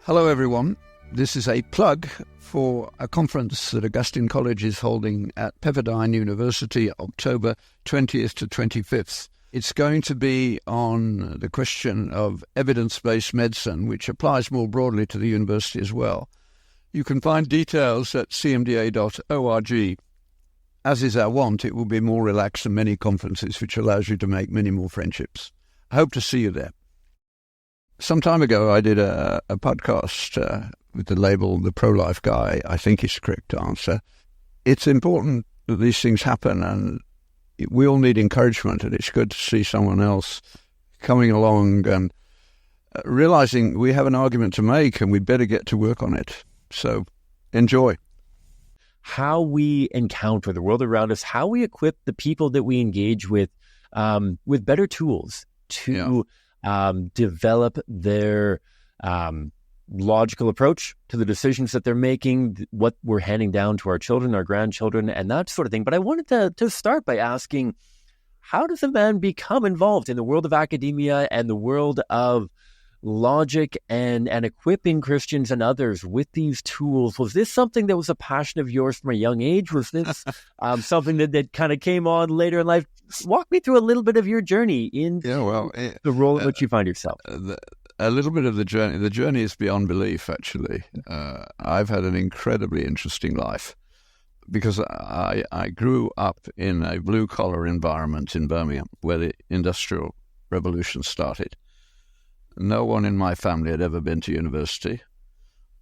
Hello, everyone. This is a plug for a conference that Augustine College is holding at Pepperdine University, October 20th to 25th. It's going to be on the question of evidence-based medicine, which applies more broadly to the university as well. You can find details at cmda.org. As is our wont, it will be more relaxed than many conferences, which allows you to make many more friendships. I hope to see you there. Some time ago, I did a podcast with the label The Pro-Life Guy. I think it's the correct answer. It's important that these things happen, and we all need encouragement, and it's good to see someone else coming along and realizing we have an argument to make and we'd better get to work on it. So enjoy. How we encounter the world around us, how we equip the people that we engage with better tools to develop their logical approach to the decisions that they're making, what we're handing down to our children, our grandchildren, and that sort of thing. But I wanted to start by asking, how does a man become involved in the world of academia and the world of logic and equipping Christians and others with these tools? Was this something that was a passion of yours from a young age? Was this something that kind of came on later in life? Walk me through a little bit of your journey in the role in which you find yourself. A little bit of the journey. The journey is beyond belief, actually. I've had an incredibly interesting life because I grew up in a blue-collar environment in Birmingham where the Industrial Revolution started. No one in my family had ever been to university.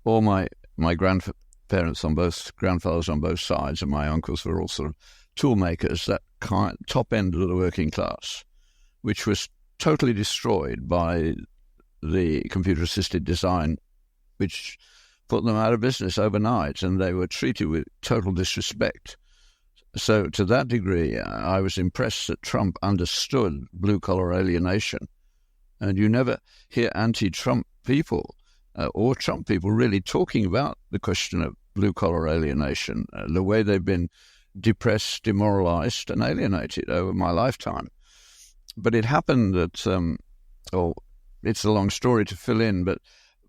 All my grandfathers on both sides, and my uncles were all sort of toolmakers, that top end of the working class, which was totally destroyed by the computer-assisted design, which put them out of business overnight, and they were treated with total disrespect. So to that degree, I was impressed that Trump understood blue-collar alienation. And you never hear anti-Trump people or Trump people really talking about the question of blue-collar alienation, the way they've been depressed, demoralized, and alienated over my lifetime. But it happened that, it's a long story to fill in, but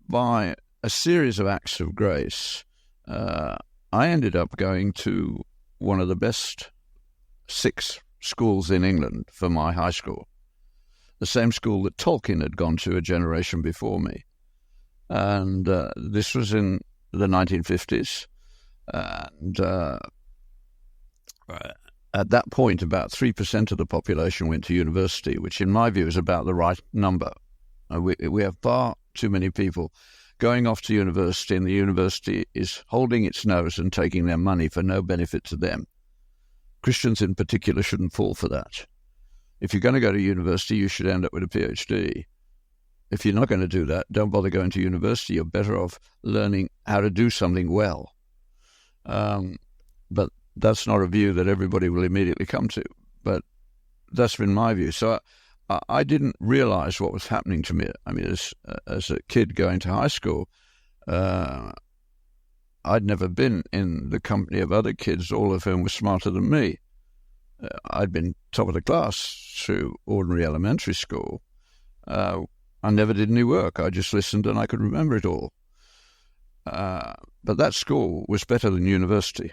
by a series of acts of grace, I ended up going to one of the best 6 schools in England for my high school. The same school that Tolkien had gone to a generation before me. And this was in the 1950s. And at that point, about 3% of the population went to university, which in my view is about the right number. We have far too many people going off to university, and the university is holding its nose and taking their money for no benefit to them. Christians in particular shouldn't fall for that. If you're going to go to university, you should end up with a PhD. If you're not going to do that, don't bother going to university. You're better off learning how to do something well. But that's not a view that everybody will immediately come to. But that's been my view. So I didn't realize what was happening to me. I mean, as a kid going to high school, I'd never been in the company of other kids, all of whom were smarter than me. I'd been top of the class through ordinary elementary school. I never did any work. I just listened and I could remember it all. But that school was better than university.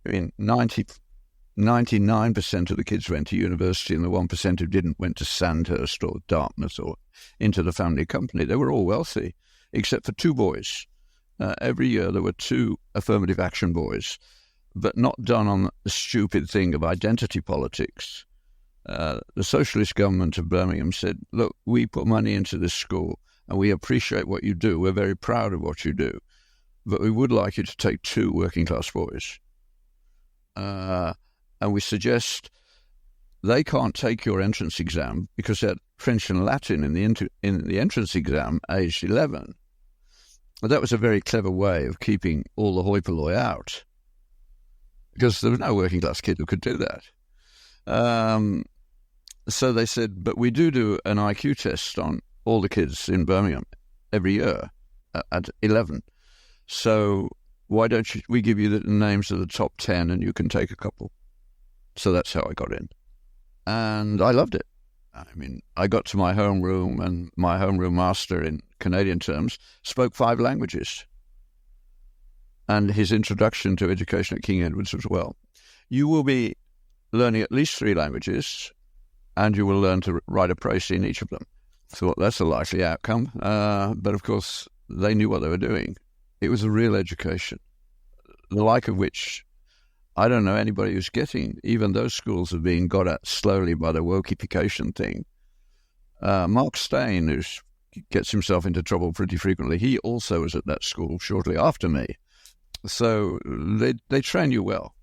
I mean, 99% of the kids went to university, and the 1% who didn't went to Sandhurst or Dartmouth or into the family company. They were all wealthy, except for 2 boys. Every year there were 2 affirmative action boys, but not done on the stupid thing of identity politics. The socialist government of Birmingham said, look, we put money into this school and we appreciate what you do. We're very proud of what you do, but we would like you to take 2 working class boys. And we suggest they can't take your entrance exam because they had French and Latin in the entrance exam aged 11. But that was a very clever way of keeping all the hoi polloi out, because there was no working class kid who could do that. So they said, but we do an IQ test on all the kids in Birmingham every year at 11. So why don't we give you the names of the top 10 and you can take a couple? So that's how I got in. And I loved it. I mean, I got to my homeroom, and my homeroom master, in Canadian terms, spoke 5 languages. And his introduction to education at King Edward's as well. You will be learning at least 3 languages, and you will learn to write a précis in each of them. So that's a likely outcome. But of course, they knew what they were doing. It was a real education, the like of which I don't know anybody who's getting. Even those schools are being got at slowly by the wokeification thing. Mark Stein, who gets himself into trouble pretty frequently, he also was at that school shortly after me. So they train you well.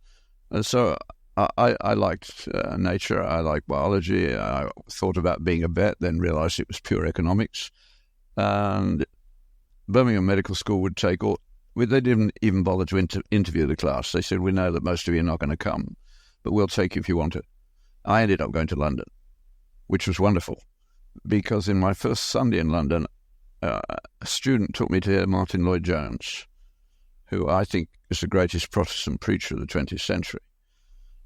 So I liked nature. I liked biology. I thought about being a vet, then realized it was pure economics. And Birmingham Medical School would take all. They didn't even bother to interview the class. They said, we know that most of you are not going to come, but we'll take you if you want to. I ended up going to London, which was wonderful, because in my first Sunday in London, a student took me to hear Martin Lloyd-Jones, who I think is the greatest Protestant preacher of the 20th century.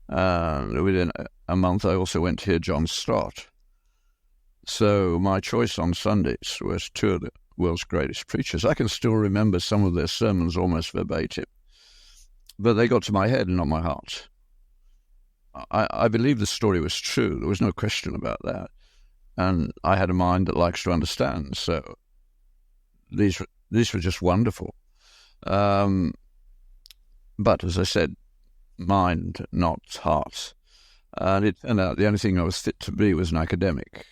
Within a month, I also went to hear John Stott. So my choice on Sundays was 2 of the world's greatest preachers. I can still remember some of their sermons almost verbatim, but they got to my head and not my heart. I believe the story was true. There was no question about that. And I had a mind that likes to understand. So these were just wonderful. But as I said, mind, not heart. And it turned out the only thing I was fit to be was an academic.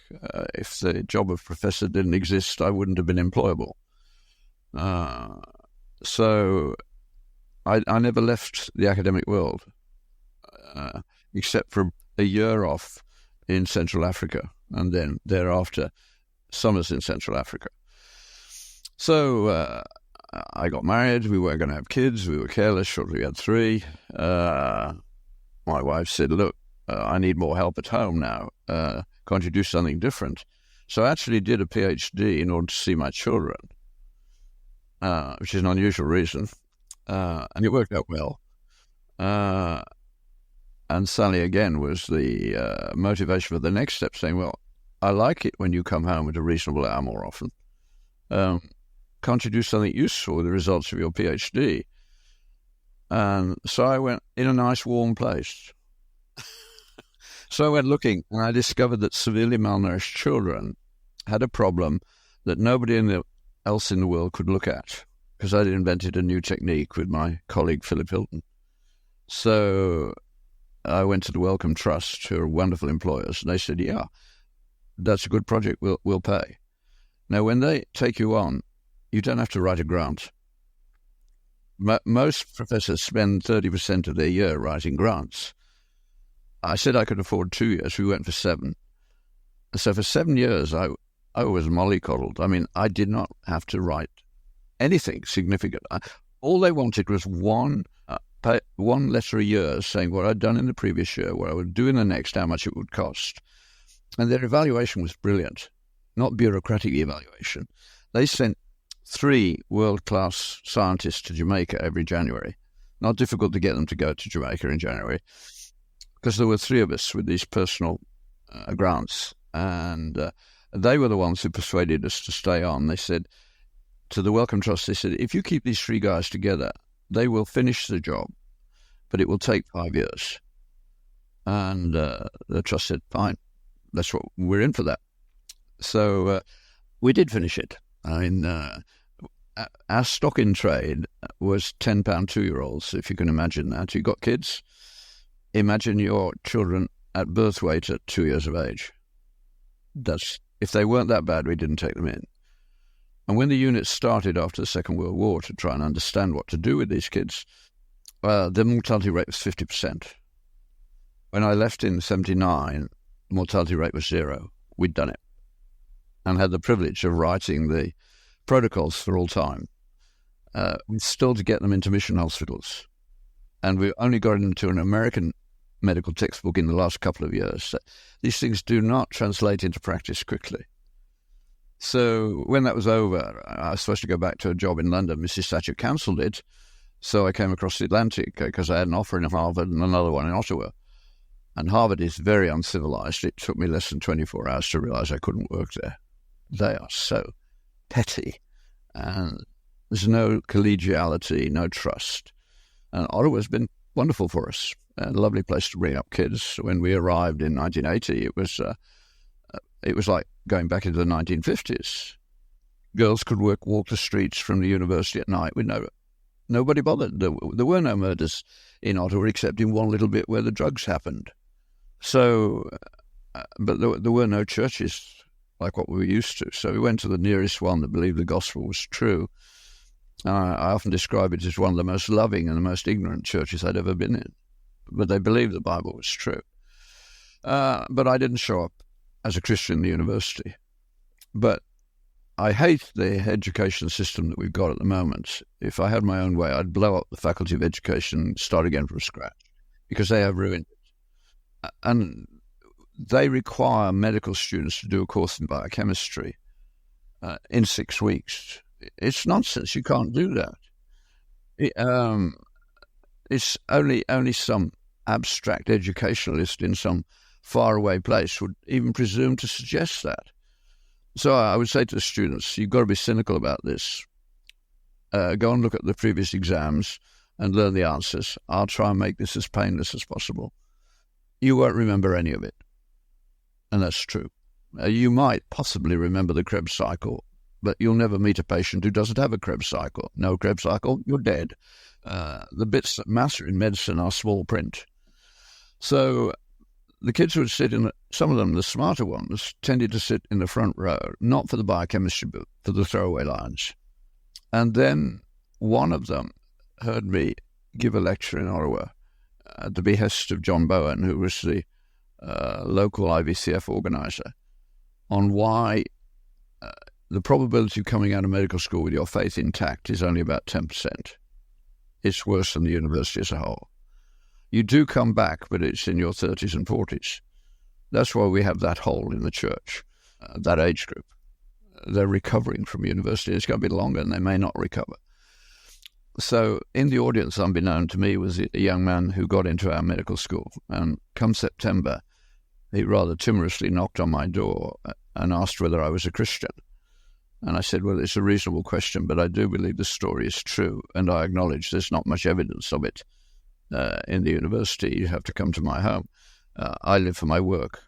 If the job of professor didn't exist, I wouldn't have been employable. So I never left the academic world, except for a year off in Central Africa, and then thereafter summers in Central Africa. So I got married. We weren't going to have kids. We were careless. Shortly we had 3. My wife said, look, I need more help at home now. Can't you do something different? So I actually did a PhD in order to see my children, which is an unusual reason. And it worked out well. And Sally, again, was the motivation for the next step, saying, well, I like it when you come home at a reasonable hour more often. Can't you do something useful with the results of your PhD? And so I went in a nice warm place. So I went looking, and I discovered that severely malnourished children had a problem that nobody else in the world could look at, because I'd invented a new technique with my colleague Philip Hilton. So I went to the Wellcome Trust, who are wonderful employers, and they said, yeah, that's a good project, we'll pay. Now, when they take you on, you don't have to write a grant. Most professors spend 30% of their year writing grants. I said I could afford 2 years. We went for 7. So for 7 years, I was mollycoddled. I mean, I did not have to write anything significant. All they wanted was one letter a year saying what I'd done in the previous year, what I would do in the next, how much it would cost. And their evaluation was brilliant, not bureaucratic evaluation. They sent 3 world-class scientists to Jamaica every January. Not difficult to get them to go to Jamaica in January, because there were 3 of us with these personal grants, and they were the ones who persuaded us to stay on. They said to the Wellcome Trust, they said, if you keep these 3 guys together, they will finish the job, but it will take 5 years. And the trust said, fine, that's what we're in for that. So we did finish it. I mean, our stock in trade was £10 2-year-olds, if you can imagine that. You got kids? Imagine your children at birth weight at 2 years of age. If they weren't that bad, we didn't take them in. And when the unit started after the Second World War to try and understand what to do with these kids, the mortality rate was 50%. When I left in 1979, the mortality rate was 0. We'd done it and had the privilege of writing the protocols for all time. We still to get them into mission hospitals. And we only got into an American medical textbook in the last couple of years. These things do not translate into practice quickly. So when that was over, I was supposed to go back to a job in London. Mrs. Thatcher cancelled it. So I came across the Atlantic because I had an offer in Harvard and another one in Ottawa. And Harvard is very uncivilized. It took me less than 24 hours to realize I couldn't work there. They are so petty, and there's no collegiality, no trust. And Ottawa's been wonderful for us, a lovely place to bring up kids. When we arrived in 1980, it was like going back into the 1950s. Girls could walk the streets from the university at night with nobody bothered. There were no murders in Ottawa except in one little bit where the drugs happened. So, but there were no churches like what we were used to. So we went to the nearest one that believed the gospel was true. I often describe it as one of the most loving and the most ignorant churches I'd ever been in. But they believed the Bible was true. But I didn't show up as a Christian in the university. But I hate the education system that we've got at the moment. If I had my own way, I'd blow up the Faculty of Education and start again from scratch, because they have ruined it. And they require medical students to do a course in biochemistry in 6 weeks. It's nonsense. You can't do that. It's only some abstract educationalist in some faraway place would even presume to suggest that. So I would say to the students, you've got to be cynical about this. Go and look at the previous exams and learn the answers. I'll try and make this as painless as possible. You won't remember any of it. And that's true. You might possibly remember the Krebs cycle, but you'll never meet a patient who doesn't have a Krebs cycle. No Krebs cycle, you're dead. The bits that matter in medicine are small print. So the kids would sit some of them, the smarter ones, tended to sit in the front row, not for the biochemistry, but for the throwaway lines. And then one of them heard me give a lecture in Ottawa at the behest of John Bowen, who was the local IVCF organizer, on why the probability of coming out of medical school with your faith intact is only about 10%. It's worse than the university as a whole. You do come back, but it's in your 30s and 40s. That's why we have that hole in the church, that age group. They're recovering from university. It's going to be longer and they may not recover. So in the audience, unbeknown to me, was a young man who got into our medical school. And come September, he rather timorously knocked on my door and asked whether I was a Christian. And I said, well, it's a reasonable question, but I do believe the story is true. And I acknowledge there's not much evidence of it in the university. You have to come to my home. I live for my work.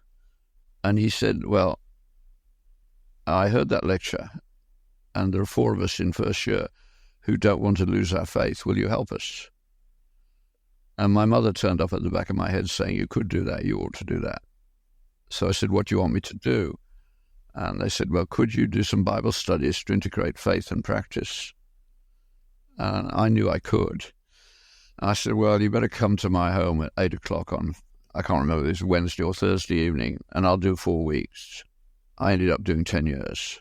And he said, well, I heard that lecture, and there are 4 of us in first year who don't want to lose our faith. Will you help us? And my mother turned up at the back of my head saying, you could do that, you ought to do that. So I said, what do you want me to do? And they said, well, could you do some Bible studies to integrate faith and practice? And I knew I could. I said, well, you better come to my home at 8 o'clock on, I can't remember, it was Wednesday or Thursday evening, and I'll do 4 weeks. I ended up doing 10 years.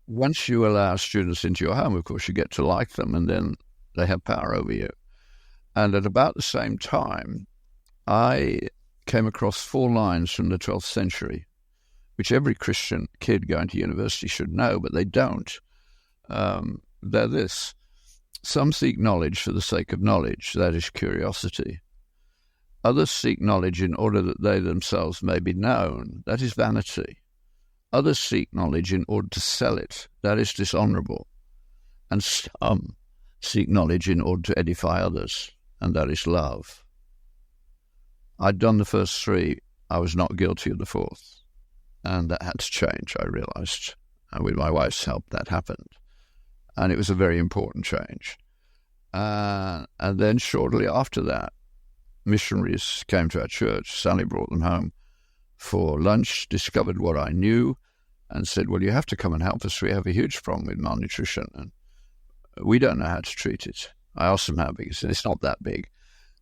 Once you allow students into your home, of course, you get to like them, and then they have power over you. And at about the same time, I came across 4 lines from the 12th century, which every Christian kid going to university should know, but they don't. They're this: some seek knowledge for the sake of knowledge, that is curiosity. Others seek knowledge in order that they themselves may be known, that is vanity. Others seek knowledge in order to sell it, that is dishonorable. And some seek knowledge in order to edify others, and that is love. I'd done the first 3, I was not guilty of the 4th. And that had to change, I realized. And with my wife's help, that happened. And it was a very important change. And then shortly after that, missionaries came to our church. Sally brought them home for lunch, discovered what I knew, and said, well, you have to come and help us. We have a huge problem with malnutrition, and we don't know how to treat it. I asked them how big. He said, it's not that big.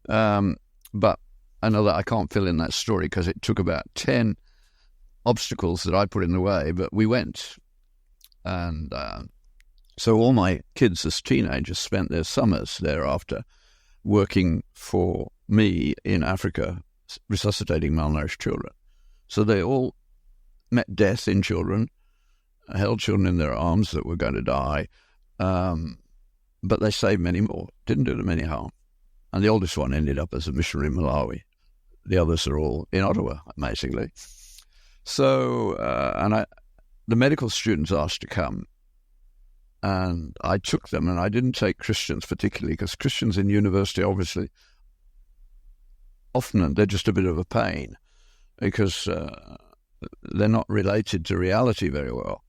But I know that I can't fill in that story because it took about 10 obstacles that I put in the way, but we went. And so all my kids as teenagers spent their summers thereafter working for me in Africa, resuscitating malnourished children. So they all met death in children, held children in their arms that were going to die, but they saved many more, didn't do them any harm. And the oldest one ended up as a missionary in Malawi. The others are all in Ottawa, amazingly. So, the medical students asked to come, and I took them, and I didn't take Christians particularly, because Christians in university, obviously, often they're just a bit of a pain, because they're not related to reality very well.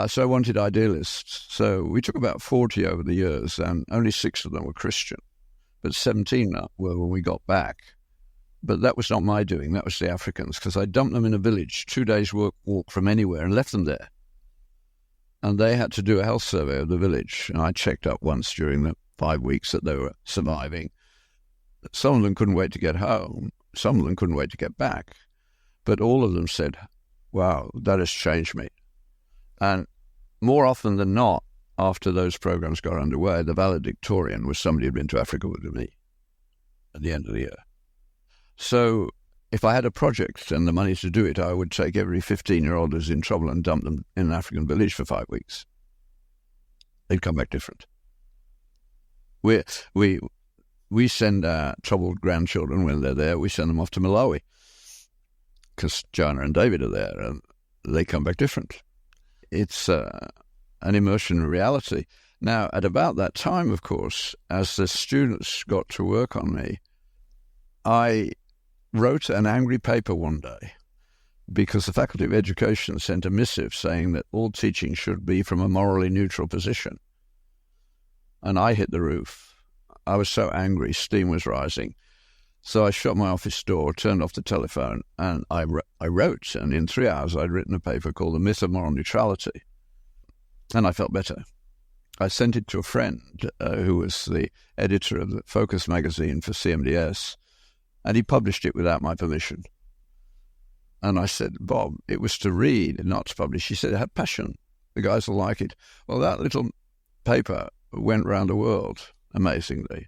So I wanted idealists. So we took about 40 over the years, and only 6 of them were Christian, but 17 were when we got back. But that was not my doing. That was the Africans, because I dumped them in a village, 2 days' walk from anywhere, and left them there. And they had to do a health survey of the village. And I checked up once during the 5 weeks that they were surviving. Some of them couldn't wait to get home. Some of them couldn't wait to get back. But all of them said, wow, that has changed me. And more often than not, after those programs got underway, the valedictorian was somebody who'd been to Africa with me at the end of the year. So if I had a project and the money to do it, I would take every 15-year-old who's in trouble and dump them in an African village for 5 weeks. They'd come back different. We send our troubled grandchildren when they're there, we send them off to Malawi, because Joanna and David are there, and they come back different. It's an immersion in reality. Now, at about that time, of course, as the students got to work on me, I wrote an angry paper one day because the Faculty of Education sent a missive saying that all teaching should be from a morally neutral position. And I hit the roof. I was so angry, steam was rising. So I shut my office door, turned off the telephone, and I wrote, and in 3 hours I'd written a paper called The Myth of Moral Neutrality. And I felt better. I sent it to a friend who was the editor of the Focus magazine for CMDS, and he published it without my permission. And I said, Bob, it was to read, not to publish. He said, have passion. The guys will like it. Well, that little paper went round the world, amazingly.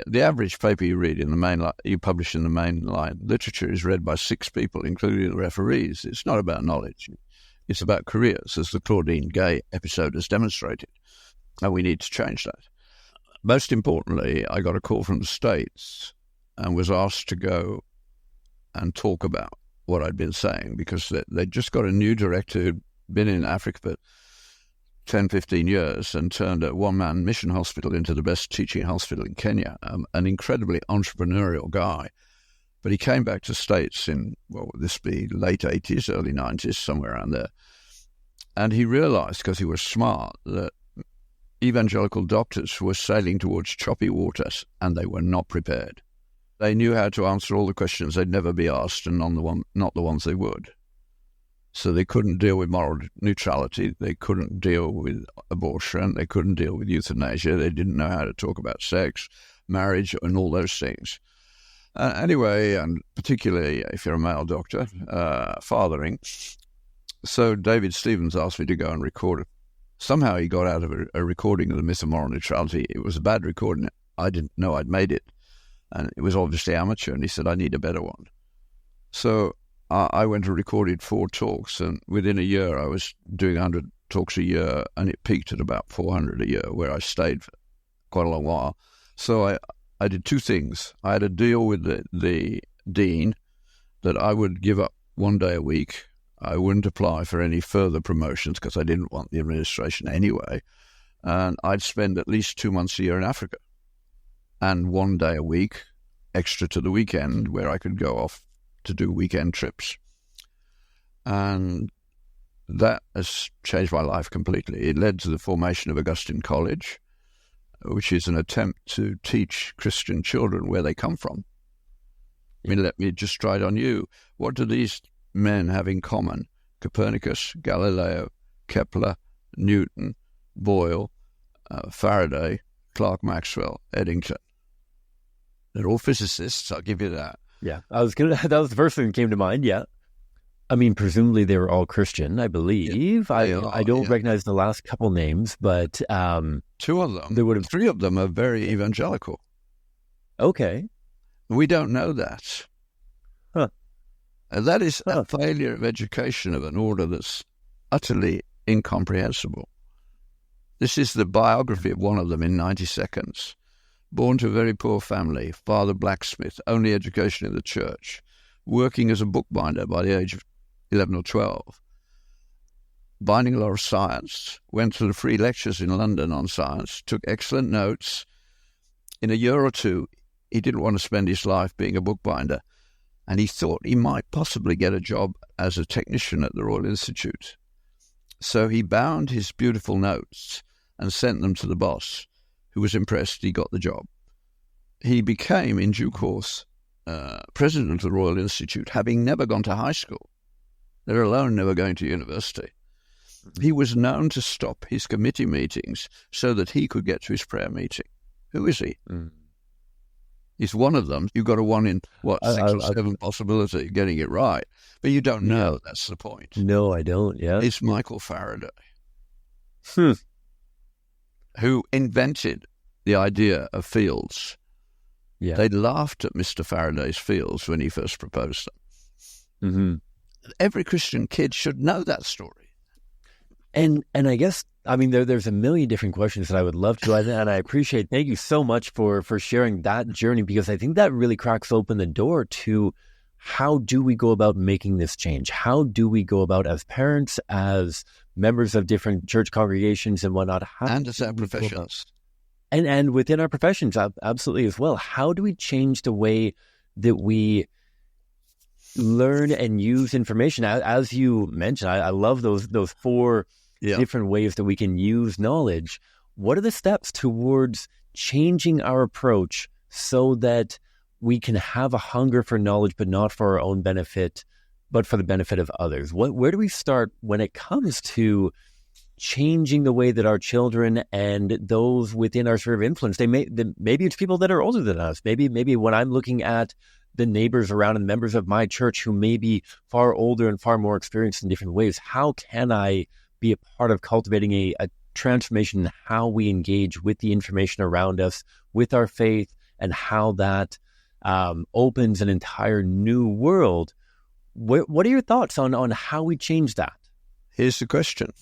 The average paper you read in the mainline, you publish in the mainline literature, is read by 6 people, including the referees. It's not about knowledge. It's about careers, as the Claudine Gay episode has demonstrated. And we need to change that. Most importantly, I got a call from the States and was asked to go and talk about what I'd been saying, because they'd just got a new director who'd been in Africa for 10, 15 years and turned a one-man mission hospital into the best teaching hospital in Kenya, an incredibly entrepreneurial guy. But he came back to States in, what would this be, late 80s, early 90s, somewhere around there. And he realized, because he was smart, that evangelical doctors were sailing towards choppy waters, and they were not prepared. They knew how to answer all the questions they'd never be asked, and not the ones they would. So they couldn't deal with moral neutrality. They couldn't deal with abortion. They couldn't deal with euthanasia. They didn't know how to talk about sex, marriage, and all those things. Anyway, and particularly if you're a male doctor, fathering. So David Stevens asked me to go and record it. Somehow he got out of a recording of The Myth of Moral Neutrality. It was a bad recording. I didn't know I'd made it. And it was obviously amateur, and he said, I need a better one. So I went and recorded 4 talks, and within a year I was doing 100 talks a year, and it peaked at about 400 a year, where I stayed for quite a long while. So I did 2 things. I had a deal with the dean that I would give up 1 day a week. I wouldn't apply for any further promotions because I didn't want the administration anyway. And I'd spend at least 2 months a year in Africa, and 1 day a week extra to the weekend where I could go off to do weekend trips. And that has changed my life completely. It led to the formation of Augustine College, which is an attempt to teach Christian children where they come from. I mean, let me just try it on you. What do these men have in common? Copernicus, Galileo, Kepler, Newton, Boyle, Faraday, Clerk Maxwell, Eddington. They're all physicists, I'll give you that. Yeah, that was the first thing that came to mind, yeah. I mean, presumably they were all Christian, I believe. Yeah, I don't recognize the last couple names, but 2 of them, 3 of them are very evangelical. Okay. We don't know that. Huh. And that is a failure of education of an order that's utterly incomprehensible. This is the biography of one of them in 90 seconds. born to a very poor family, father blacksmith, only education in the church, working as a bookbinder by the age of 11 or 12, binding a lot of science, went to the free lectures in London on science, took excellent notes. In a year or two, he didn't want to spend his life being a bookbinder, and he thought he might possibly get a job as a technician at the Royal Institute. So he bound his beautiful notes and sent them to the boss, who was impressed he got the job. He became, in due course, president of the Royal Institute, having never gone to high school, let alone never going to university. He was known to stop his committee meetings so that he could get to his prayer meeting. Who is he? He's one of them. You've got a 1 in, 6 or 7 possibility of getting it right. But you don't know. That's the point. No, I don't, yeah. It's Michael Faraday, who invented the idea of fields. Yeah. They laughed at Mr. Faraday's fields when he first proposed them. Mm-hmm. Every Christian kid should know that story. And I guess, I mean, there's a million different questions that I would love to, and I appreciate, thank you so much for sharing that journey, because I think that really cracks open the door to how do we go about making this change? How do we go about, as parents, as members of different church congregations and whatnot? And as our professions. And within our professions, absolutely as well. How do we change the way that we learn and use information? As you mentioned, I love those 4 different ways that we can use knowledge. What are the steps towards changing our approach so that we can have a hunger for knowledge, but not for our own benefit, but for the benefit of others? Where do we start when it comes to changing the way that our children and those within our sphere of influence, maybe it's people that are older than us. Maybe when I'm looking at the neighbors around and members of my church who may be far older and far more experienced in different ways, how can I be a part of cultivating a transformation in how we engage with the information around us, with our faith, and how that opens an entire new world? What are your thoughts on how we change that? Here's the question.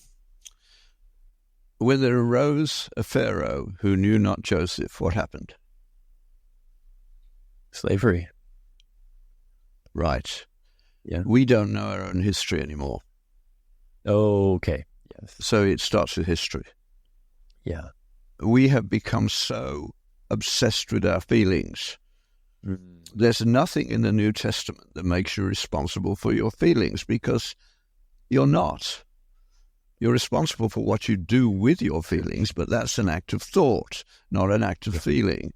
When there arose a Pharaoh who knew not Joseph, what happened? Slavery. Right. Yeah. We don't know our own history anymore. Okay. Yes. So it starts with history. Yeah. We have become so obsessed with our feelings. There's nothing in the New Testament that makes you responsible for your feelings, because you're not. You're responsible for what you do with your feelings, but that's an act of thought, not an act of feeling.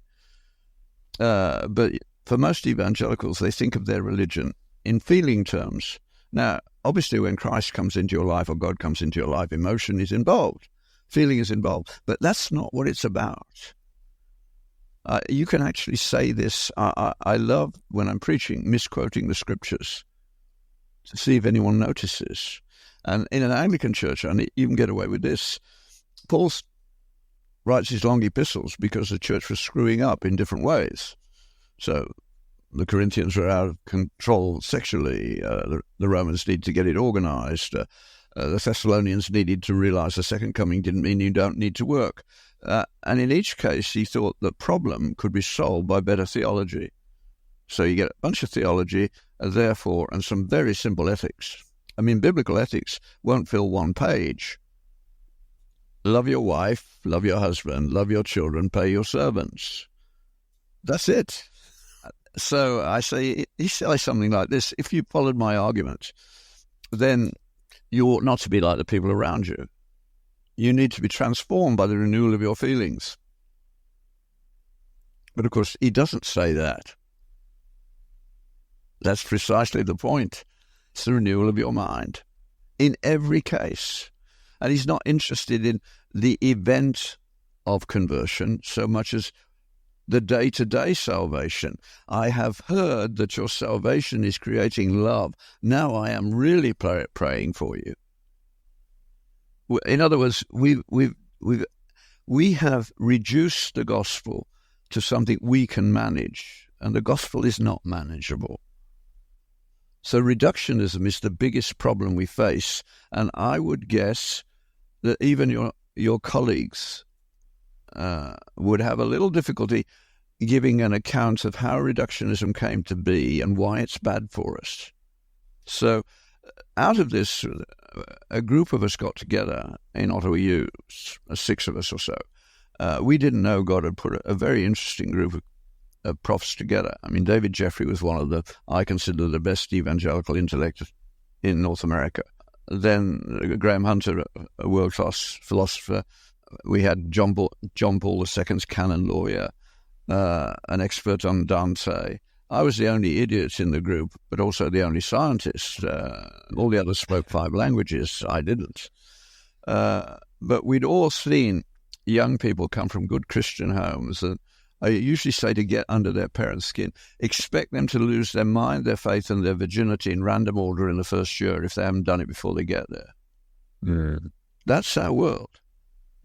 But for most evangelicals, they think of their religion in feeling terms. Now, obviously, when Christ comes into your life or God comes into your life, emotion is involved, feeling is involved, but that's not what it's about. You can actually say this. I love, when I'm preaching, misquoting the scriptures to see if anyone notices. And in an Anglican church, and you can get away with this, Paul writes his long epistles because the church was screwing up in different ways. So the Corinthians were out of control sexually. The Romans need to get it organized. The Thessalonians needed to realize the second coming didn't mean you don't need to work. And in each case, he thought the problem could be solved by better theology. So you get a bunch of theology, and some very simple ethics. I mean, biblical ethics won't fill one page. Love your wife, love your husband, love your children, pay your servants. That's it. So I say, he says something like this: if you followed my argument, then you ought not to be like the people around you. You need to be transformed by the renewal of your feelings. But of course, he doesn't say that. That's precisely the point. It's the renewal of your mind in every case. And he's not interested in the event of conversion so much as the day-to-day salvation. I have heard that your salvation is creating love. Now I am really praying for you. In other words, we have reduced the gospel to something we can manage, and the gospel is not manageable. So reductionism is the biggest problem we face, and I would guess that even your colleagues would have a little difficulty giving an account of how reductionism came to be and why it's bad for us. So out of this, a group of us got together in Ottawa U, 6 of us or so. We didn't know God had put a very interesting group of profs together. I mean, David Jeffrey was one of I consider the best evangelical intellectuals in North America. Then Graham Hunter, a world-class philosopher. We had John Paul II's canon lawyer, an expert on Dante. I was the only idiot in the group, but also the only scientist. All the others spoke 5 languages. I didn't. But we'd all seen young people come from good Christian homes. And I usually say, to get under their parents' skin, expect them to lose their mind, their faith, and their virginity in random order in the first year if they haven't done it before they get there. Mm. That's our world.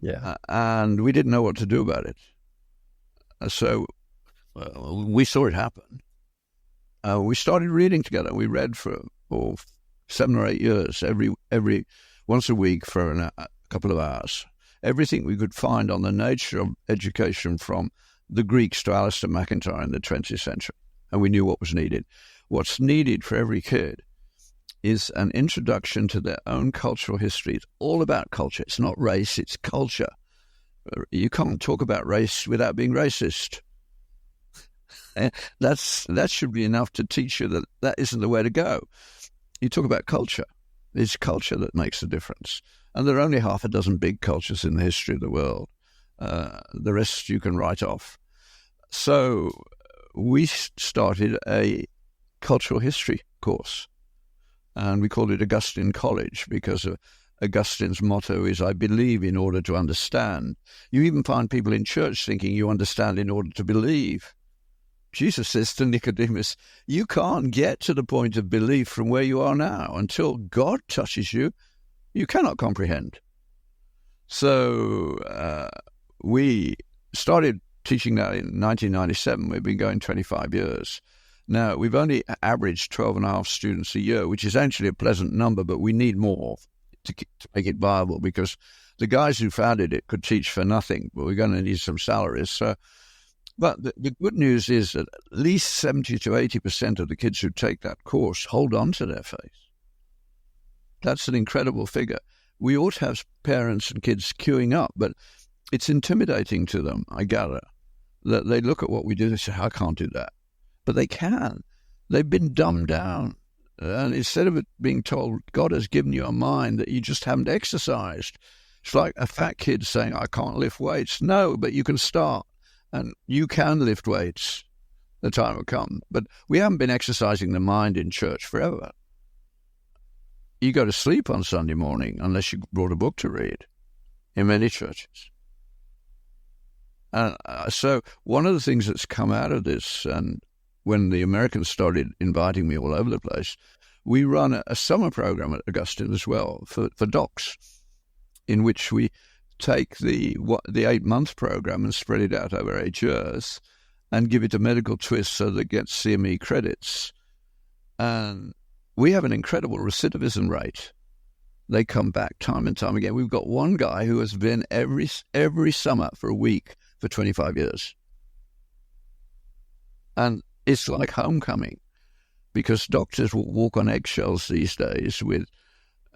Yeah. And we didn't know what to do about it. So we saw it happen. We started reading together. We read for 7 or 8 years, every once a week for a couple of hours. Everything we could find on the nature of education, from the Greeks to Alistair MacIntyre in the 20th century. And we knew what was needed. What's needed for every kid is an introduction to their own cultural history. It's all about culture. It's not race, it's culture. You can't talk about race without being racist. That should be enough to teach you that isn't the way to go. You talk about culture. It's culture that makes the difference. And there are only half a dozen big cultures in the history of the world. The rest you can write off. So we started a cultural history course, and we called it Augustine College because Augustine's motto is, I believe in order to understand. You even find people in church thinking you understand in order to believe. Jesus says to Nicodemus, you can't get to the point of belief from where you are now. Until God touches you, you cannot comprehend. So we started teaching that in 1997. We've been going 25 years. Now, we've only averaged 12.5 students a year, which is actually a pleasant number, but we need more to make it viable, because the guys who founded it could teach for nothing, but we're going to need some salaries. So, but the good news is that at least 70 to 80% of the kids who take that course hold on to their faith. That's an incredible figure. We ought to have parents and kids queuing up, but it's intimidating to them, I gather, that they look at what we do, they say, I can't do that. But they can. They've been dumbed down. And instead of it being told, God has given you a mind that you just haven't exercised. It's like a fat kid saying, I can't lift weights. No, but you can start. And you can lift weights. The time will come. But we haven't been exercising the mind in church forever. You go to sleep on Sunday morning unless you brought a book to read in many churches. And so one of the things that's come out of this, and when the Americans started inviting me all over the place, we run a summer program at Augustine as well for docs, in which we take the 8-month program and spread it out over 8 years and give it a medical twist so that it gets CME credits. And we have an incredible recidivism rate. They come back time and time again. We've got one guy who has been every summer for a week for 25 years. And it's like homecoming, because doctors will walk on eggshells these days with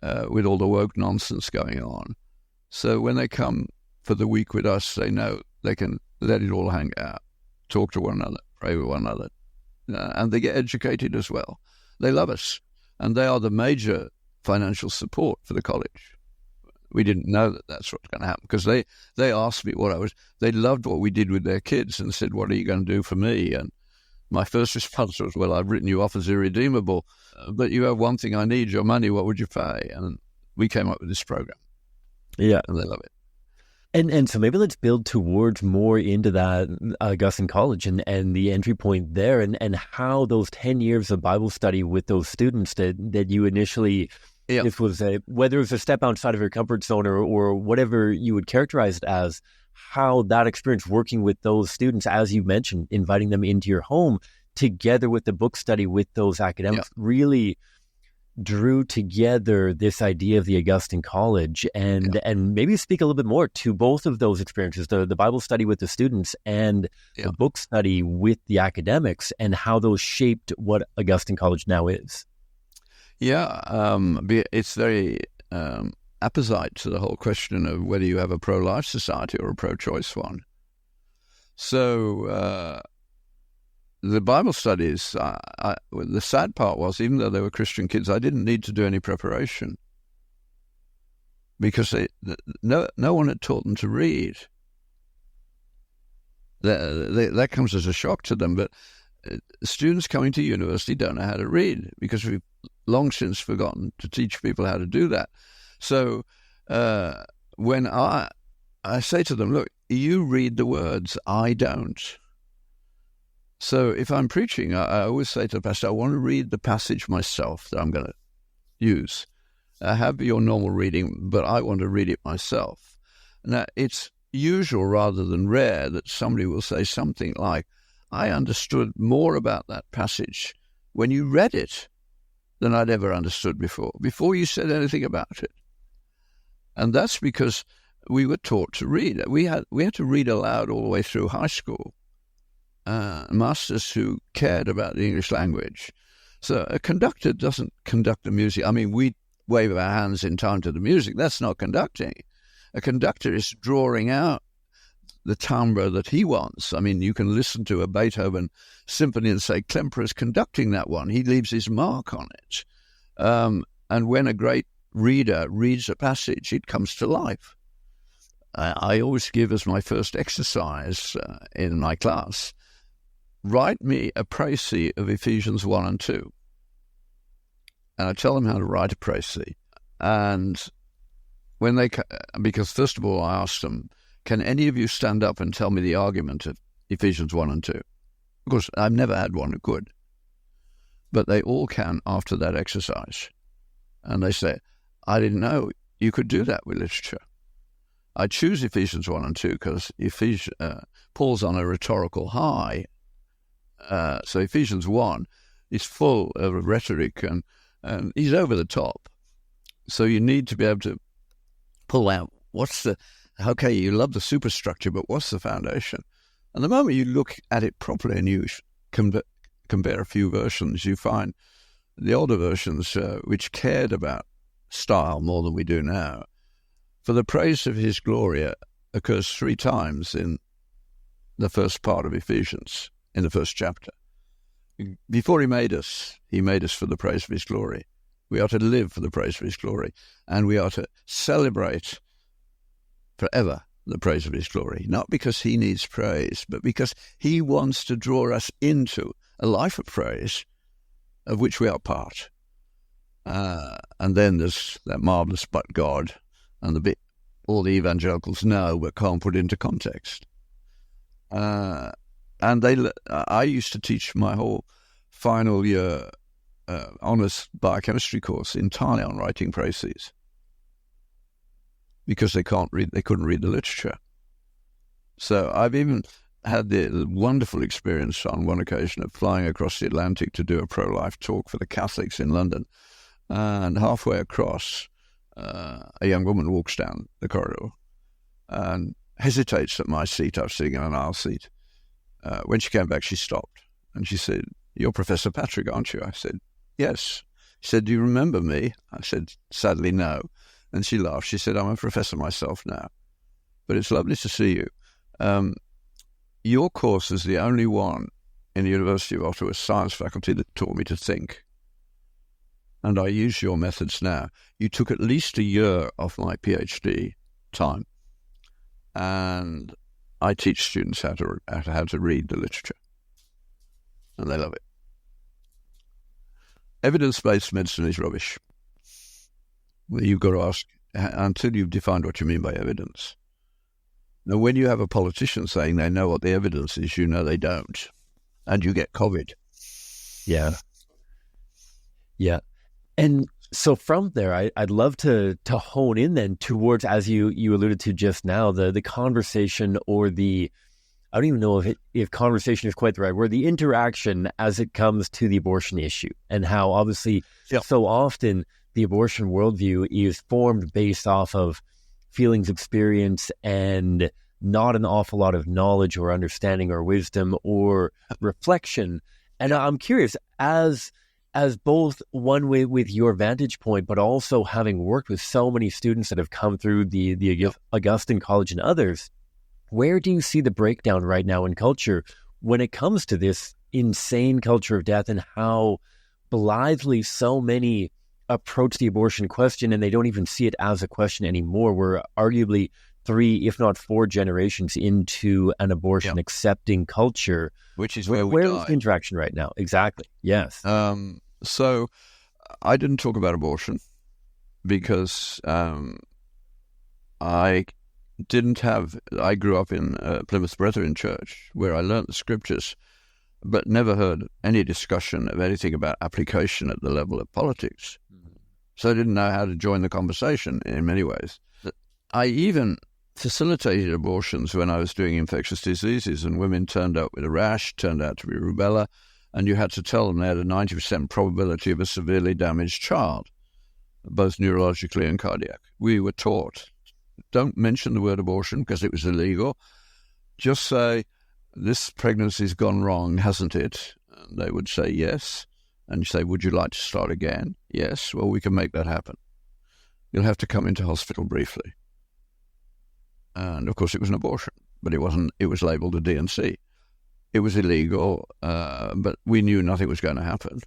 all the woke nonsense going on. So when they come for the week with us, they know they can let it all hang out, talk to one another, pray with one another, and they get educated as well. They love us, and they are the major financial support for the college. We didn't know that that's what's going to happen, because they asked me they loved what we did with their kids and said, what are you going to do for me? And my first response was, well, I've written you off as irredeemable, but you have one thing I need, your money, what would you pay? And we came up with this program. Yeah. And they love it. And so maybe let's build towards more into that Augustine College and the entry point there, and how those 10 years of Bible study with those students that you initially, yep. This was whether it was a step outside of your comfort zone or whatever you would characterize it as, how that experience working with those students, as you mentioned, inviting them into your home together with the book study with those academics, really drew together this idea of the Augustine College, and maybe speak a little bit more to both of those experiences, the Bible study with the students and the book study with the academics, and how those shaped what Augustine College now is. It's very apposite to the whole question of whether you have a pro-life society or a pro-choice one. So the Bible studies, the sad part was, even though they were Christian kids, I didn't need to do any preparation because no one had taught them to read. That comes as a shock to them, but students coming to university don't know how to read because we've long since forgotten to teach people how to do that. So when I say to them, look, you read the words, I don't. So if I'm preaching, I always say to the pastor, I want to read the passage myself that I'm going to use. I have your normal reading, but I want to read it myself. Now, it's usual rather than rare that somebody will say something like, I understood more about that passage when you read it than I'd ever understood before you said anything about it. And that's because we were taught to read. We had to read aloud all the way through high school. Masters who cared about the English language. So a conductor doesn't conduct the music. I mean, we wave our hands in time to the music. That's not conducting. A conductor is drawing out the timbre that he wants. I mean, you can listen to a Beethoven symphony and say, Klemperer is conducting that one. He leaves his mark on it. And when a great reader reads a passage, it comes to life. I always give as my first exercise in my class, write me a précis of Ephesians 1 and 2. And I tell them how to write a précis. And when because first of all, I ask them, can any of you stand up and tell me the argument of Ephesians 1 and 2? Of course, I've never had one who could. But they all can after that exercise. And they say, I didn't know you could do that with literature. I choose Ephesians 1 and 2 because Paul's on a rhetorical high. So Ephesians 1 is full of rhetoric and he's over the top. So you need to be able to pull out okay, you love the superstructure, but what's the foundation? And the moment you look at it properly and you compare a few versions, you find the older versions, which cared about style more than we do now, for the praise of his glory occurs 3 times in the first part of Ephesians, in the first chapter. Before he made us for the praise of his glory. We are to live for the praise of his glory, and we are to celebrate forever the praise of his glory, not because he needs praise, but because he wants to draw us into a life of praise of which we are part. And then there's that marvelous but God, and the bit all the evangelicals know but can't put into context. And I used to teach my whole final year honours biochemistry course entirely on writing précis because they couldn't read the literature. So I've even had the wonderful experience on one occasion of flying across the Atlantic to do a pro-life talk for the Catholics in London. And halfway across, a young woman walks down the corridor and hesitates at my seat. I was sitting in an aisle seat. When she came back, she stopped and she said, "You're Professor Patrick, aren't you?" I said, "Yes." She said, "Do you remember me?" I said, "Sadly, no." And she laughed. She said, "I'm a professor myself now, but it's lovely to see you. Your course is the only one in the University of Ottawa science faculty that taught me to think. And I use your methods now. You took at least a year of my PhD time. And I teach students how to read the literature. And they love it. Evidence-based medicine is rubbish. You've got to ask until you've defined what you mean by evidence. Now, when you have a politician saying they know what the evidence is, you know they don't. And you get COVID. Yeah. Yeah. And so from there, I'd love to hone in then towards, as you alluded to just now, the conversation or the I don't even know if conversation is quite the right word, the interaction as it comes to the abortion issue, and how obviously so often the abortion worldview is formed based off of feelings, experience, and not an awful lot of knowledge or understanding or wisdom or reflection. And I'm curious, as both one way with your vantage point, but also having worked with so many students that have come through the Augustine College and others, where do you see the breakdown right now in culture when it comes to this insane culture of death, and how blithely so many approach the abortion question, and they don't even see it as a question anymore? We're arguably 3, if not 4 generations into an abortion accepting culture. Which is where is the interaction right now? Exactly. Yes. So I didn't talk about abortion because I grew up in Plymouth Brethren Church, where I learnt the scriptures, but never heard any discussion of anything about application at the level of politics. So I didn't know how to join the conversation in many ways. I even facilitated abortions when I was doing infectious diseases, and women turned up with a rash, turned out to be rubella, and you had to tell them they had a 90% probability of a severely damaged child, both neurologically and cardiac. We were taught, don't mention the word abortion because it was illegal. Just say, this pregnancy's gone wrong, hasn't it? And they would say yes. And you say, would you like to start again? Yes. Well, we can make that happen. You'll have to come into hospital briefly. And of course it was an abortion, but it wasn't. It was labeled a D&C. It was illegal, but we knew nothing was going to happen.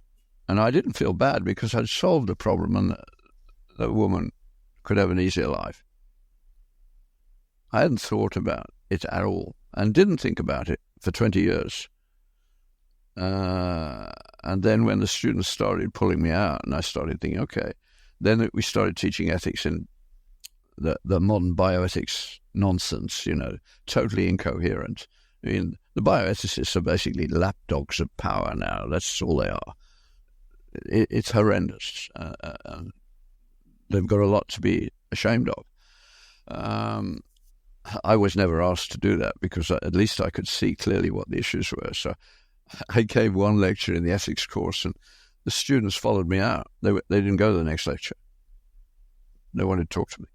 And I didn't feel bad because I'd solved the problem, and the woman could have an easier life. I hadn't thought about it at all, and didn't think about it for 20 years. And then when the students started pulling me out, and I started thinking, okay, then we started teaching ethics in the modern bioethics nonsense, totally incoherent. I mean, the bioethicists are basically lapdogs of power now. That's all they are. It's horrendous. They've got a lot to be ashamed of. I was never asked to do that because at least I could see clearly what the issues were. So I gave one lecture in the ethics course, and the students followed me out. They didn't go to the next lecture. They wanted to talk to me,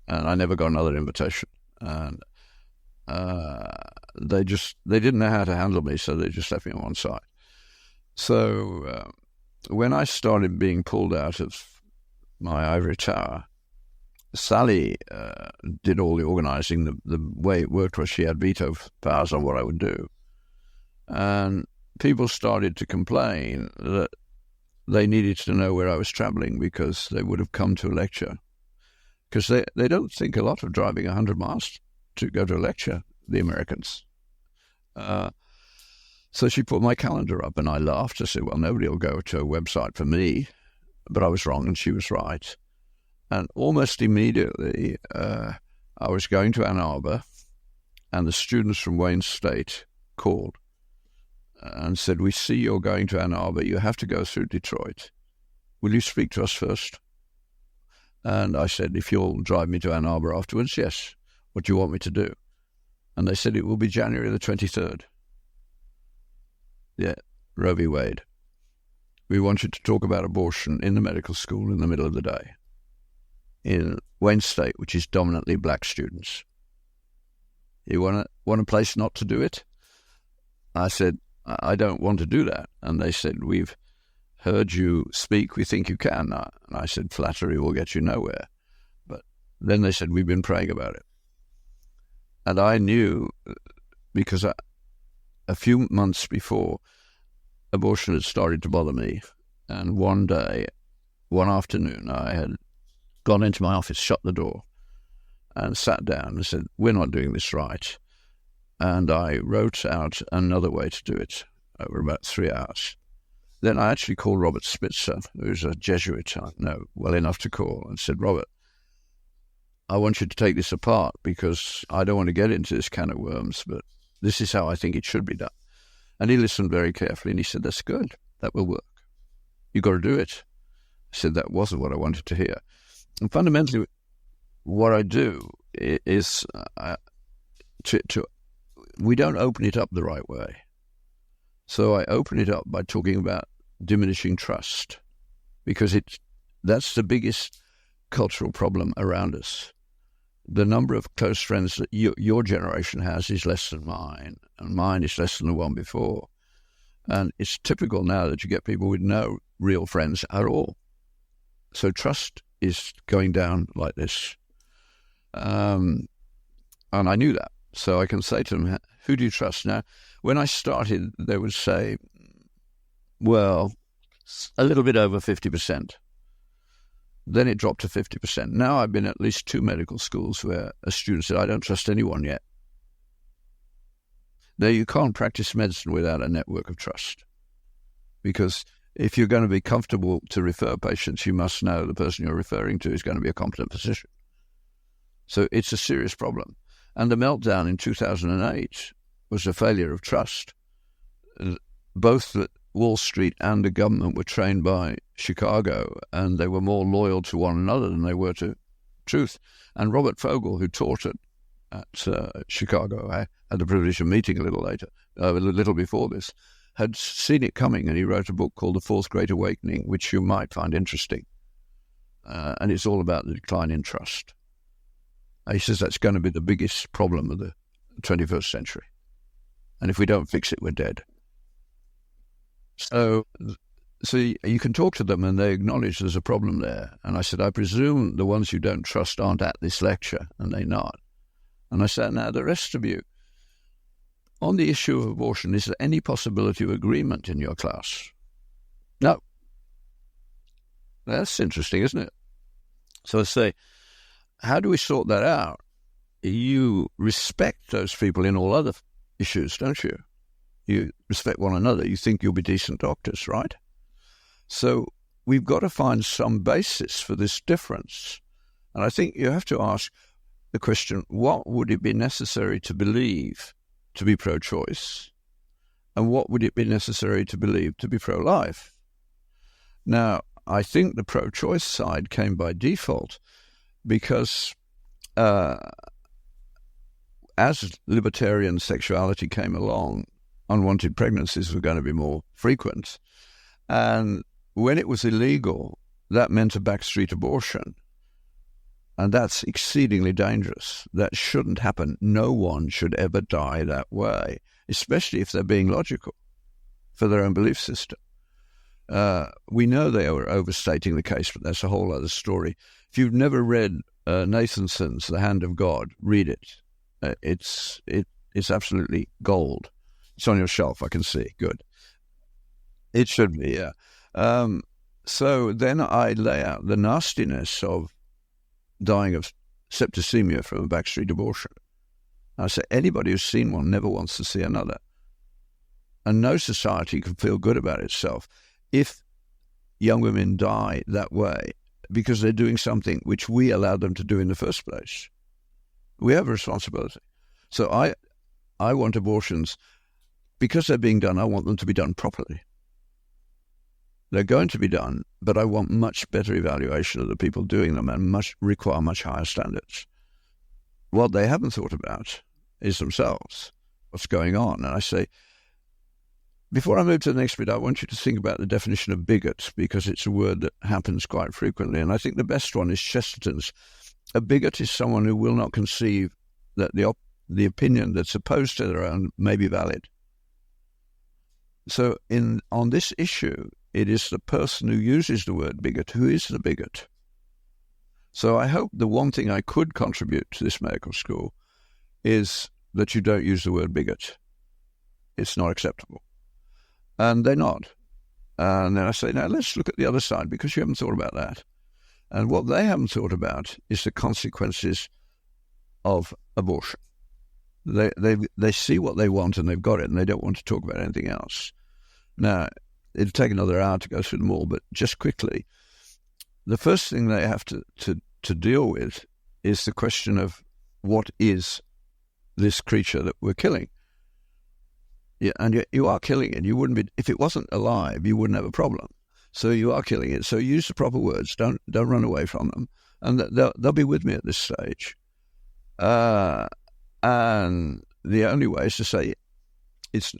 and I never got another invitation. And they didn't know how to handle me, so they just left me on one side. So when I started being pulled out of my ivory tower, Sally did all the organizing. The way it worked was she had veto powers on what I would do. And people started to complain that they needed to know where I was traveling because they would have come to a lecture. Because they don't think a lot of driving 100 miles to go to a lecture, the Americans. So she put my calendar up, and I laughed. I said, well, nobody will go to a website for me. But I was wrong, and she was right. And almost immediately, I was going to Ann Arbor, and the students from Wayne State called and said, we see you're going to Ann Arbor. You have to go through Detroit. Will you speak to us first? And I said, if you'll drive me to Ann Arbor afterwards, yes. What do you want me to do? And they said, it will be January the 23rd. Yeah, Roe v. Wade. We want you to talk about abortion in the medical school in the middle of the day in Wayne State, which is dominantly black students. You want a place not to do it? I said, I don't want to do that. And they said, we've heard you speak. We think you can. And I said, flattery will get you nowhere. But then they said, we've been praying about it. And I knew, because a few months before, abortion had started to bother me. And one day, one afternoon, I had gone into my office, shut the door, and sat down and said, we're not doing this right. And I wrote out another way to do it over about 3 hours. Then I actually called Robert Spitzer, who's a Jesuit I know well enough to call, and said, Robert, I want you to take this apart because I don't want to get into this can of worms, but this is how I think it should be done. And he listened very carefully, and he said, that's good. That will work. You've got to do it. I said, that wasn't what I wanted to hear. And fundamentally, what I do is to we don't open it up the right way. So I open it up by talking about diminishing trust, because that's the biggest cultural problem around us. The number of close friends that your generation has is less than mine, and mine is less than the one before. And it's typical now that you get people with no real friends at all. So trust is going down like this. And I knew that. So I can say to them, who do you trust? Now, when I started, they would say, well, a little bit over 50%. Then it dropped to 50%. Now I've been at least 2 medical schools where a student said, I don't trust anyone yet. Now, you can't practice medicine without a network of trust, because if you're going to be comfortable to refer patients, you must know the person you're referring to is going to be a competent physician. So it's a serious problem. And the meltdown in 2008 was a failure of trust. Both the Wall Street and the government were trained by Chicago, and they were more loyal to one another than they were to truth. And Robert Fogel, who taught at Chicago, I had the privilege of meeting a little before this, had seen it coming, and he wrote a book called The Fourth Great Awakening, which you might find interesting. And it's all about the decline in trust. He says that's going to be the biggest problem of the 21st century. And if we don't fix it, we're dead. So you can talk to them and they acknowledge there's a problem there. And I said, I presume the ones you don't trust aren't at this lecture, and they're not. And I said, now the rest of you, on the issue of abortion, is there any possibility of agreement in your class? No. That's interesting, isn't it? So I say, how do we sort that out? You respect those people in all other issues, don't you? You respect one another. You think you'll be decent doctors, right? So we've got to find some basis for this difference. And I think you have to ask the question, what would it be necessary to believe to be pro-choice? And what would it be necessary to believe to be pro-life? Now, I think the pro-choice side came by default because as libertarian sexuality came along, unwanted pregnancies were going to be more frequent. And when it was illegal, that meant a backstreet abortion. And that's exceedingly dangerous. That shouldn't happen. No one should ever die that way, especially if they're being logical for their own belief system. We know they are overstating the case, but that's a whole other story. If you've never read Nathanson's The Hand of God, read it. It's absolutely gold. It's on your shelf, I can see. Good. It should be, yeah. So then I lay out the nastiness of dying of septicemia from a backstreet abortion. I say anybody who's seen one never wants to see another. And no society can feel good about itself if young women die that way because they're doing something which we allowed them to do in the first place. We have a responsibility. So I want abortions, because they're being done, I want them to be done properly. They're going to be done, but I want much better evaluation of the people doing them and require much higher standards. What they haven't thought about is themselves, what's going on. And I say, before I move to the next bit, I want you to think about the definition of bigot, because it's a word that happens quite frequently. And I think the best one is Chesterton's. A bigot is someone who will not conceive that the opinion that's opposed to their own may be valid. So on this issue, it is the person who uses the word bigot who is the bigot. So I hope the one thing I could contribute to this medical school is that you don't use the word bigot. It's not acceptable. And they're not. And then I say, now let's look at the other side, because you haven't thought about that. And what they haven't thought about is the consequences of abortion. They see what they want and they've got it, and they don't want to talk about anything else. Now, it'll take another hour to go through them all, but just quickly, the first thing they have to deal with is the question of what is this creature that we're killing? Yeah, and you are killing it. You wouldn't be, if it wasn't alive, you wouldn't have a problem. So you are killing it. So use the proper words. Don't run away from them. And they'll be with me at this stage. And the only way is to say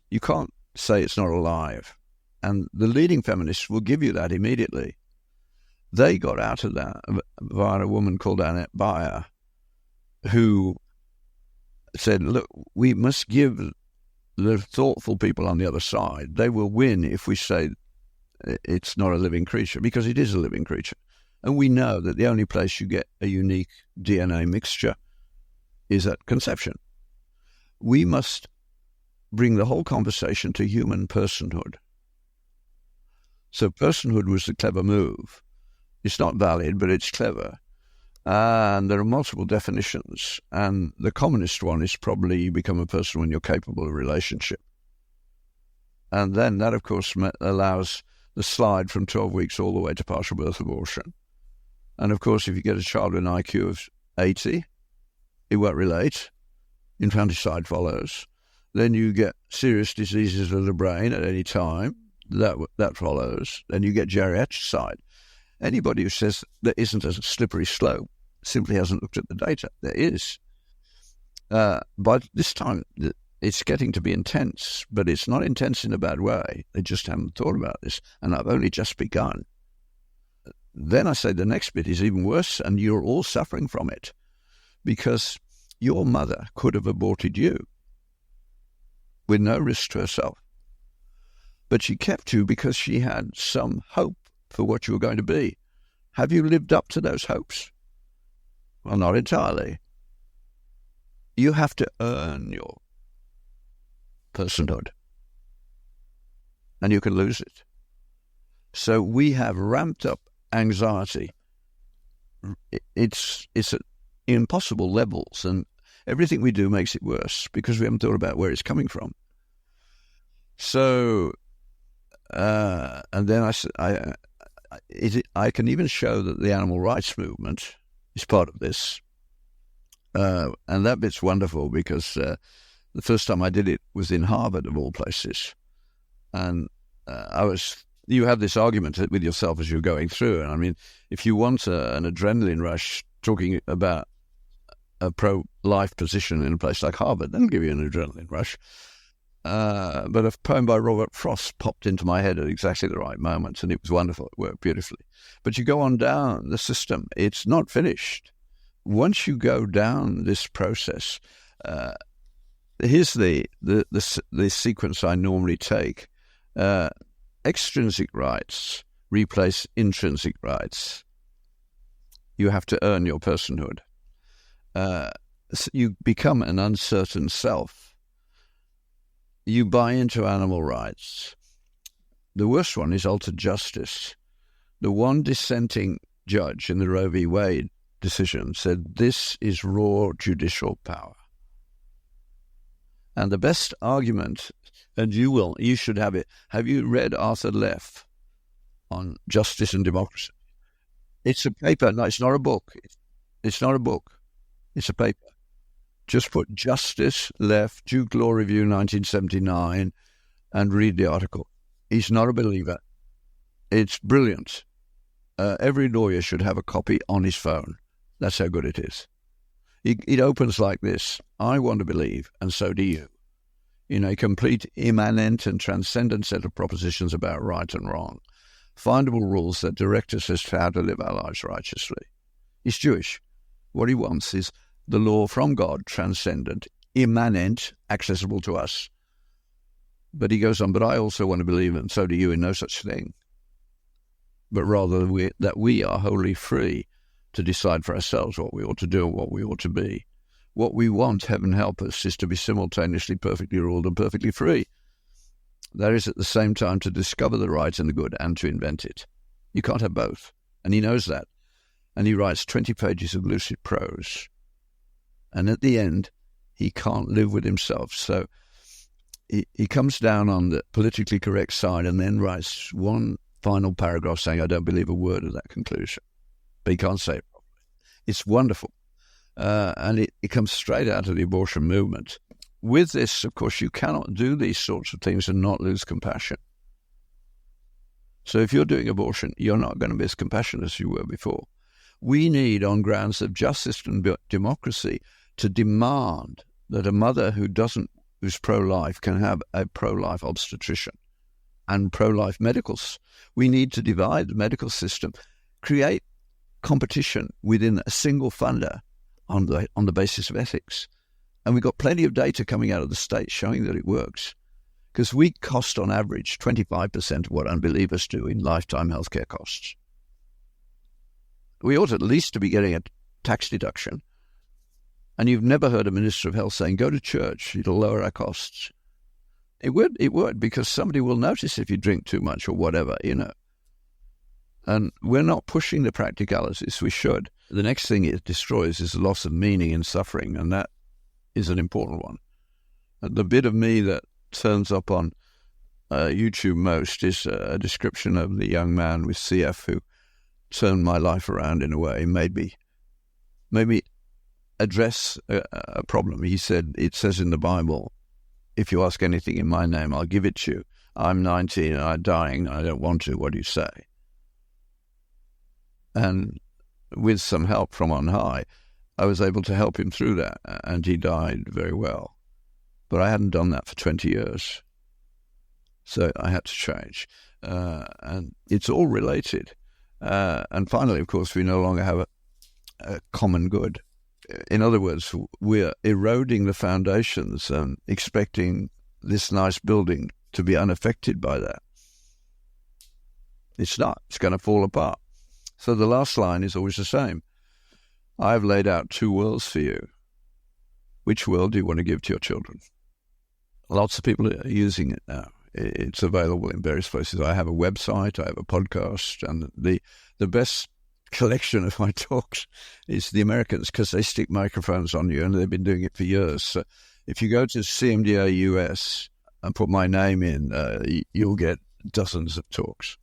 you can't say it's not alive. And the leading feminists will give you that immediately. They got out of that via a woman called Annette Beyer, who said, look, we must give the thoughtful people on the other side, they will win if we say it's not a living creature, because it is a living creature. And we know that the only place you get a unique DNA mixture is at conception. We must bring the whole conversation to human personhood. So personhood was the clever move. It's not valid, but it's clever. And there are multiple definitions. And the commonest one is probably you become a person when you're capable of relationship. And then that, of course, allows the slide from 12 weeks all the way to partial birth abortion. And, of course, if you get a child with an IQ of 80, it won't relate. Infanticide follows. Then you get serious diseases of the brain at any time. That follows. Then you get geriatricide. Anybody who says there isn't a slippery slope simply hasn't looked at the data. There is. But this time, it's getting to be intense, but it's not intense in a bad way. They just haven't thought about this, and I've only just begun. Then I say the next bit is even worse, and you're all suffering from it, because your mother could have aborted you with no risk to herself. But she kept you because she had some hope for what you were going to be. Have you lived up to those hopes? Well, not entirely. You have to earn your personhood, and you can lose it. So we have ramped up anxiety. It's at impossible levels, and everything we do makes it worse because we haven't thought about where it's coming from. So, and then I can even show that the animal rights movement is part of this. And that bit's wonderful because the first time I did it was in Harvard, of all places. And you have this argument with yourself as you're going through. And I mean, if you want an adrenaline rush talking about a pro-life position in a place like Harvard, that'll give you an adrenaline rush. But a poem by Robert Frost popped into my head at exactly the right moment, and it was wonderful. It worked beautifully. But you go on down the system. It's not finished. Once you go down this process, here's the sequence I normally take. Extrinsic rights replace intrinsic rights. You have to earn your personhood. So you become an uncertain self. You buy into animal rights. The worst one is altered justice. The one dissenting judge in the Roe v. Wade decision said this is raw judicial power. And the best argument, and you should have it. Have you read Arthur Leff on justice and democracy? It's a paper. No, it's not a book. It's not a book. It's a paper. Just put Justice Leff, Duke Law Review 1979, and read the article. He's not a believer. It's brilliant. Every lawyer should have a copy on his phone. That's how good it is. It opens like this. I want to believe, and so do you, in a complete, immanent and transcendent set of propositions about right and wrong, findable rules that direct us as to how to live our lives righteously. He's Jewish. What he wants is the law from God, transcendent, immanent, accessible to us. But he goes on, but I also want to believe, and so do you, in no such thing, but rather that we are wholly free to decide for ourselves what we ought to do and what we ought to be. What we want, heaven help us, is to be simultaneously perfectly ruled and perfectly free. That is at the same time to discover the right and the good and to invent it. You can't have both. And he knows that. And he writes 20 pages of lucid prose. And at the end, he can't live with himself. So he comes down on the politically correct side and then writes one final paragraph saying, I don't believe a word of that conclusion. But he can't say it properly. It's wonderful. And it comes straight out of the abortion movement. With this, of course, you cannot do these sorts of things and not lose compassion. So if you're doing abortion, you're not going to be as compassionate as you were before. We need, on grounds of justice and democracy, to demand that a mother who's pro-life can have a pro-life obstetrician and pro-life medicals. We need to divide the medical system, create competition within a single funder on the basis of ethics. And we've got plenty of data coming out of the States showing that it works. Because we cost on average 25% of what unbelievers do in lifetime healthcare costs. We ought at least to be getting a tax deduction. And you've never heard a minister of health saying, go to church, it'll lower our costs. It would, because somebody will notice if you drink too much or whatever, And we're not pushing the practicalities. We should. The next thing it destroys is the loss of meaning and suffering, and that is an important one. And the bit of me that turns up on YouTube most is a description of the young man with CF who turned my life around in a way, made me address a problem. He said, it says in the Bible, if you ask anything in my name, I'll give it to you. I'm 19 and I'm dying. I don't want to. What do you say? And with some help from on high, I was able to help him through that, and he died very well. But I hadn't done that for 20 years. So I had to change. And it's all related. And finally, of course, we no longer have a common good. In other words, we're eroding the foundations and expecting this nice building to be unaffected by that. It's not. It's going to fall apart. So the last line is always the same. I've laid out two worlds for you. Which world do you want to give to your children? Lots of people are using it now. It's available in various places. I have a website, I have a podcast, and the best collection of my talks is the Americans, because they stick microphones on you, and they've been doing it for years. So if you go to CMDA US and put my name in, you'll get dozens of talks.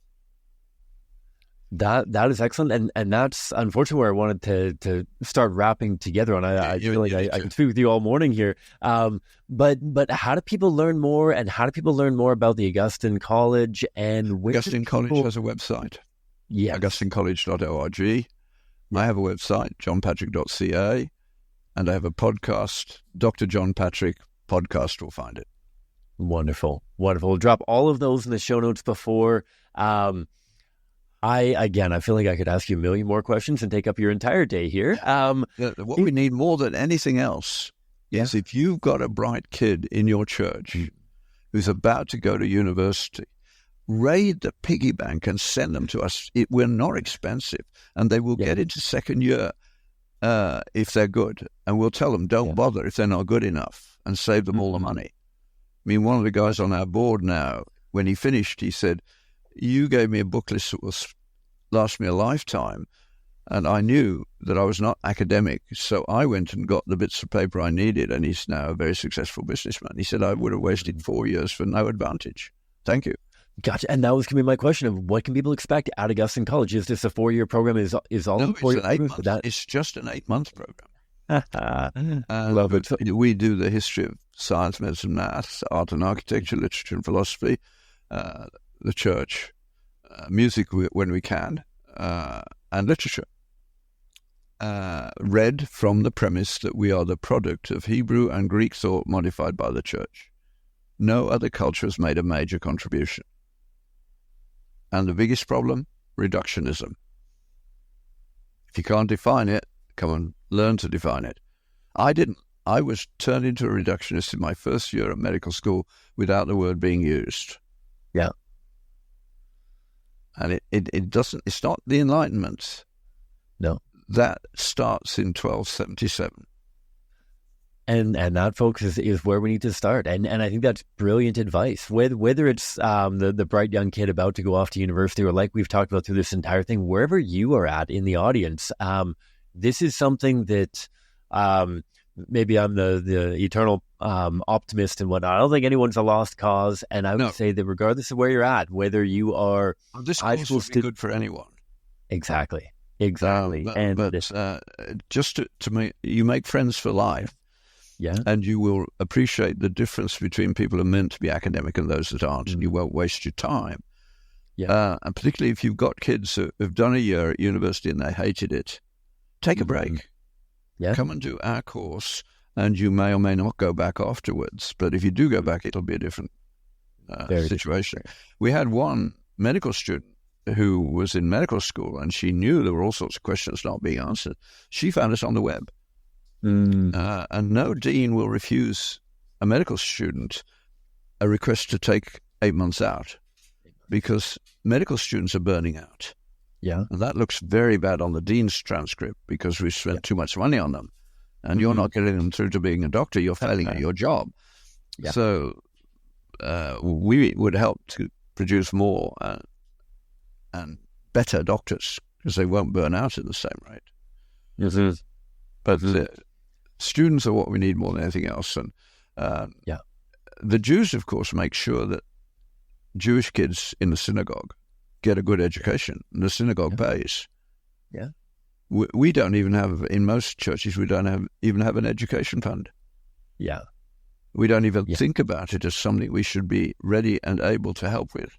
That is excellent, and that's unfortunately where I wanted to start wrapping together on. I feel like I can speak with you all morning here. But how do people learn more, and how do people learn more about the Augustine College? And Augustine College has a website. Yeah, augustinecollege.org. Yeah. I have a website, johnpatrick.ca, and I have a podcast, Dr. John Patrick Podcast will find it. Wonderful. We'll drop all of those in the show notes before. I feel like I could ask you a million more questions and take up your entire day here. What we need more than anything else is if you've got a bright kid in your church who's about to go to university, raid the piggy bank and send them to us. We're not expensive, and they will get into second year if they're good. And we'll tell them, don't bother if they're not good enough, and save them all the money. I mean, one of the guys on our board now, when he finished, he said, you gave me a book list that will last me a lifetime, and I knew that I was not academic, so I went and got the bits of paper I needed, and he's now a very successful businessman. He said, I would have wasted 4 years for no advantage. Thank you. Gotcha. And that was going to be my question of what can people expect at Augustine College? Is this a 4-year program? Is all no, 4 years? It's just an 8-month program. Love it. We do the history of science, medicine, maths, art and architecture, literature and philosophy, the church, music when we can, and literature. Read from the premise that we are the product of Hebrew and Greek thought modified by the church. No other culture has made a major contribution. And the biggest problem, reductionism. If you can't define it, come and learn to define it. I didn't. I was turned into a reductionist in my first year at medical school without the word being used. Yeah. And it doesn't, it's not the Enlightenment. No. That starts in 1277. And that, folks, is where we need to start. And I think that's brilliant advice. Whether it's the bright young kid about to go off to university, or like we've talked about through this entire thing, wherever you are at in the audience, this is something that maybe I'm the eternal optimist and whatnot. I don't think anyone's a lost cause. And I would say that regardless of where you're at, whether you are this course would be good for anyone. Exactly. Just to you make friends for life. Yeah. And you will appreciate the difference between people who are meant to be academic and those that aren't, and you won't waste your time. Yeah. And particularly if you've got kids who've done a year at university and they hated it, take a break. Yeah. Come and do our course and you may or may not go back afterwards. But if you do go back, it'll be a different situation. We had one medical student who was in medical school, and she knew there were all sorts of questions not being answered. She found us on the web. And no dean will refuse a medical student a request to take 8 months out, because medical students are burning out. Yeah. And that looks very bad on the dean's transcript, because we spent too much money on them, and you're not getting them through to being a doctor. You're failing at your job. Yeah. So we would help to produce more and better doctors, because they won't burn out at the same rate. Mm-hmm. But students are what we need more than anything else. And the Jews, of course, make sure that Jewish kids in the synagogue get a good education, and the synagogue pays. Yeah. We don't even have, in most churches, we don't even have an education fund. Yeah. We don't even think about it as something we should be ready and able to help with.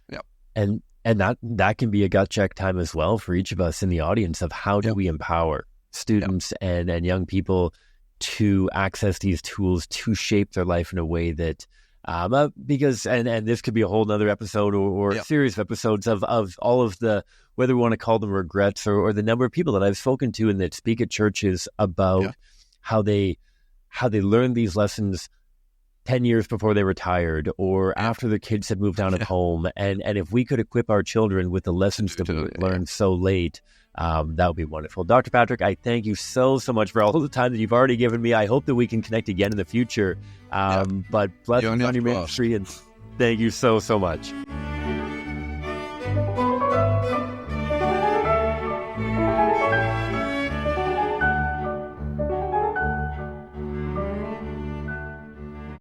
Yeah. And that can be a gut check time as well for each of us in the audience of how do we empower students and young people to access these tools to shape their life in a way that because and this could be a whole nother episode or a series of episodes of all of the, whether we want to call them regrets or the number of people that I've spoken to and that speak at churches about how they learned these lessons 10 years before they retired or after their kids had moved out of home. And if we could equip our children with the lessons that we learned so late, that would be wonderful. Dr. Patrick, I thank you so much for all the time that you've already given me. I hope that we can connect again in the future. But bless you on your ministry, and thank you so much.